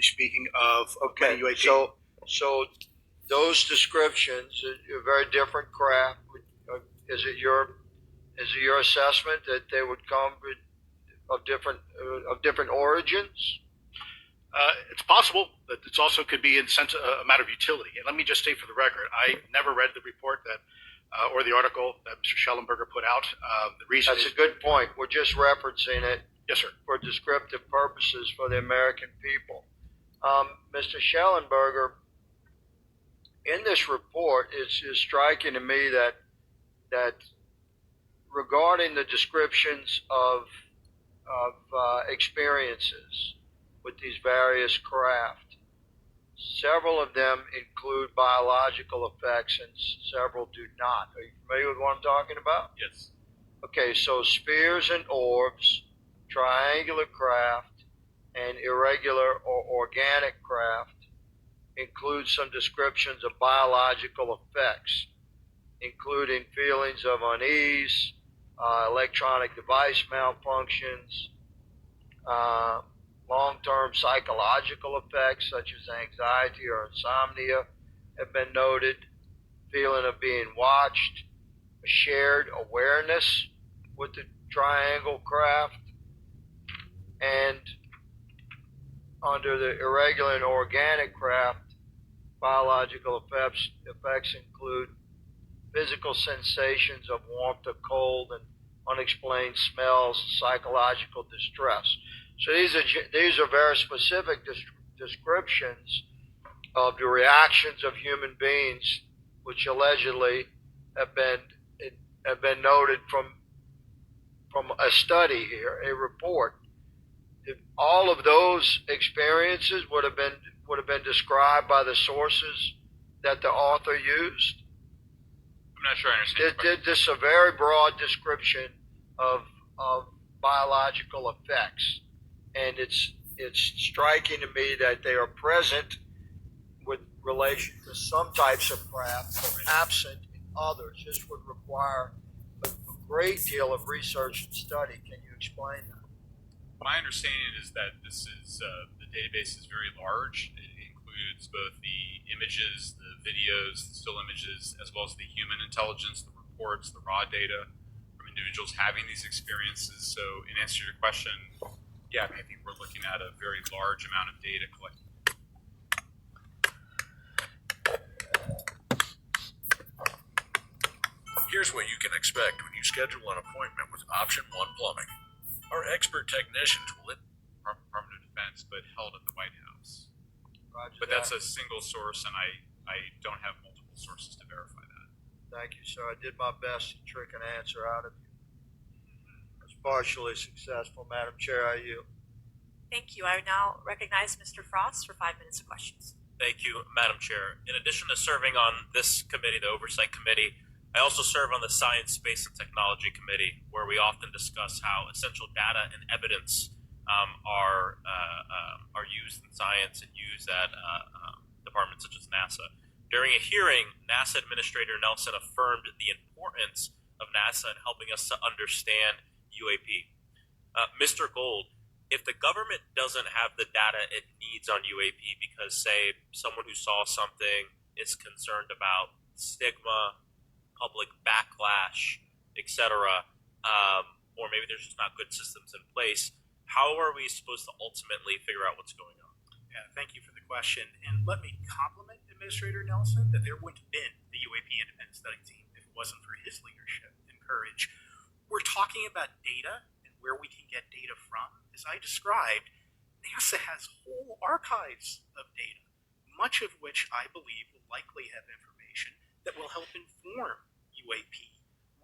simply speaking, of Okay, many UAP. so those descriptions are very different craft. Is it your assessment that they would come of different origins? It's possible, but it also could be in sense a matter of utility. And let me just state for the record, I never read the report that or the article that Mr. Schellenberger put out. The reason That's a good point. We're just referencing it. Yes, sir. For descriptive purposes for the American people. Mr. Schellenberger, in this report, it's striking to me that regarding the descriptions of experiences with these various craft, several of them include biological effects and several do not. Are you familiar with what I'm talking about? Yes. Okay, so spheres and orbs, triangular craft, and irregular or organic craft include some descriptions of biological effects, including feelings of unease, electronic device malfunctions, long-term psychological effects such as anxiety or insomnia have been noted, feeling of being watched, a shared awareness with the triangle craft, and under the irregular and organic craft, biological effects include physical sensations of warmth or cold and unexplained smells, psychological distress. So these are very specific descriptions of the reactions of human beings, which allegedly have been noted from a study here, a report. If all of those experiences would have been described by the sources that the author used. I'm not sure I understand. This is a very broad description of biological effects, and it's striking to me that they are present with relation to some types of craft, but absent in others. This would require a great deal of research and study. Can you explain that? My understanding is that this is the database is very large. It includes both the images, the videos, the still images, as well as the human intelligence, the reports, the raw data from individuals having these experiences. So, in answer to your question, yeah, I think we're looking at a very large amount of data collected. Here's what you can expect when you schedule an appointment with Option 1 Plumbing. Our expert technicians will Department of Defense, but held at the White House. Roger but that. that's a single source, and I don't have multiple sources to verify that. Thank you, sir. I did my best to trick an answer out of you. I was partially successful, Madam Chair. I yield. Thank you. I now recognize Mr. Frost for 5 minutes of questions. Thank you, Madam Chair. In addition to serving on this committee, the Oversight Committee, I also serve on the Science, Space, and Technology Committee, where we often discuss how essential data and evidence are used in science and used at departments such as NASA. During a hearing, NASA Administrator Nelson affirmed the importance of NASA in helping us to understand UAP. Mr. Gold, if the government doesn't have the data it needs on UAP because, say, someone who saw something is concerned about stigma, public backlash, etc., or maybe there's just not good systems in place, how are we supposed to ultimately figure out what's going on? Yeah, thank you for the question. And let me compliment Administrator Nelson that there wouldn't have been the UAP Independent Study Team if it wasn't for his leadership and courage. We're talking about data and where we can get data from. As I described, NASA has whole archives of data, much of which I believe will likely have information that will help inform UAP.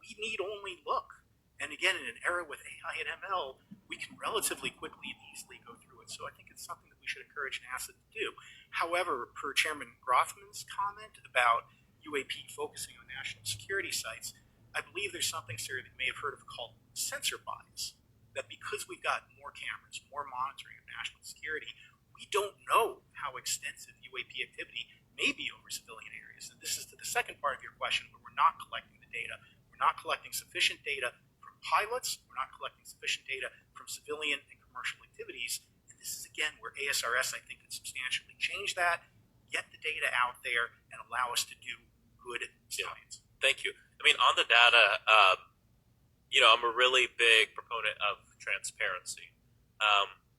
We need only look. And again, in an era with AI and ML, we can relatively quickly and easily go through it. So I think it's something that we should encourage NASA to do. However, per Chairman Grothman's comment about UAP focusing on national security sites, I believe there's something, sir, that you may have heard of called sensor bias. That because we've got more cameras, more monitoring of national security, we don't know how extensive UAP activity may be over civilian areas. And this is to the second part of your question, where we're not collecting the data. We're not collecting sufficient data from pilots. We're not collecting sufficient data from civilian and commercial activities. And This is, again, where ASRS, I think, can substantially change that, get the data out there, and allow us to do good science. Thank you. I mean, on the data, I'm a really big proponent of transparency.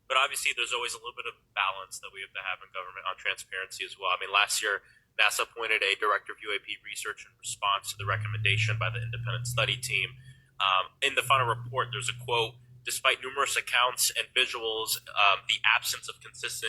But obviously, there's always a little bit of balance that we have to have in government on transparency as well. I mean, last year, NASA appointed a director of UAP research in response to the recommendation by the independent study team. In the final report, there's a quote: "Despite numerous accounts and visuals, the absence of consistent